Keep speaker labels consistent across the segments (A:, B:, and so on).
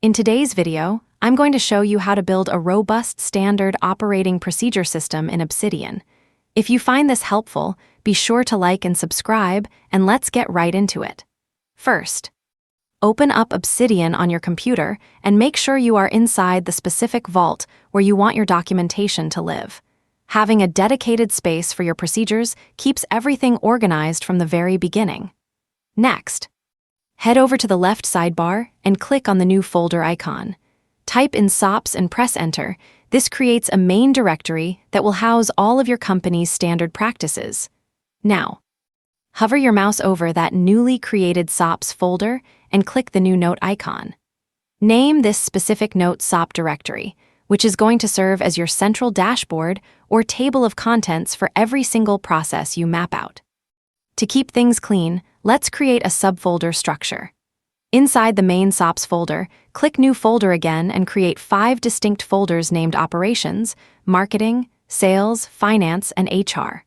A: In today's video, I'm going to show you how to build a robust standard operating procedure system in Obsidian. If you find this helpful, be sure to like and subscribe, and let's get right into it. First, open up Obsidian on your computer and make sure you are inside the specific vault where you want your documentation to live. Having a dedicated space for your procedures keeps everything organized from the very beginning. Next, head over to the left sidebar and click on the new folder icon. Type in SOPs and press Enter. This creates a main directory that will house all of your company's standard practices. Now, hover your mouse over that newly created SOPs folder and click the new note icon. Name this specific note SOP directory, which is going to serve as your central dashboard or table of contents for every single process you map out. To keep things clean, let's create a subfolder structure. Inside the main SOPs folder, click New Folder again and create 5 distinct folders named Operations, Marketing, Sales, Finance, and HR.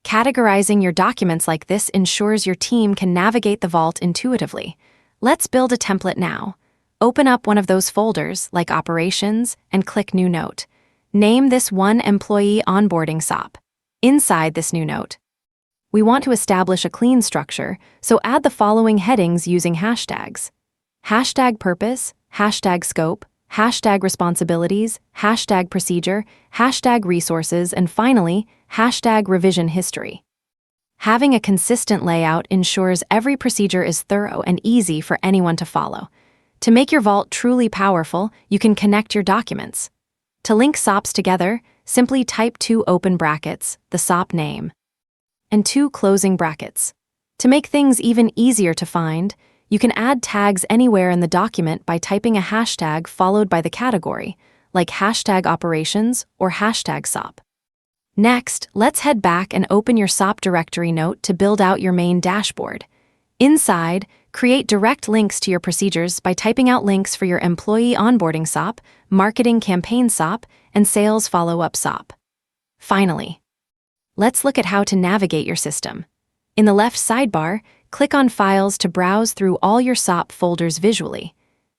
A: Categorizing your documents like this ensures your team can navigate the vault intuitively. Let's build a template now. Open up one of those folders, like Operations, and click New Note. Name this one Employee Onboarding SOP. Inside this new note, we want to establish a clean structure, so add the following headings using hashtags. Hashtag purpose, hashtag scope, hashtag responsibilities, hashtag procedure, hashtag resources, and finally, hashtag revision history. Having a consistent layout ensures every procedure is thorough and easy for anyone to follow. To make your vault truly powerful, you can connect your documents. To link SOPs together, simply type 2 open brackets, the SOP name, and 2 closing brackets. To make things even easier to find, you can add tags anywhere in the document by typing a hashtag followed by the category, like hashtag operations or hashtag SOP. Next, let's head back and open your SOP directory note to build out your main dashboard. Inside, create direct links to your procedures by typing out links for your Employee Onboarding SOP, Marketing Campaign SOP, and Sales Follow-up SOP. Finally, let's look at how to navigate your system. In the left sidebar, click on Files to browse through all your SOP folders visually.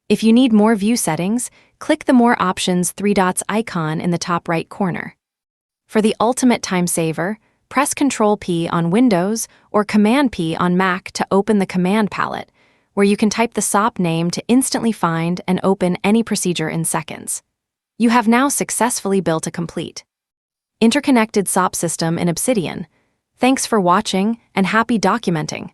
A: If you need more view settings, click the More Options 3 dots icon in the top right corner. For the ultimate time saver, press Ctrl-P on Windows or Command-P on Mac to open the command palette, where you can type the SOP name to instantly find and open any procedure in seconds. You have now successfully built a complete interconnected SOP system in Obsidian. Thanks for watching and happy documenting!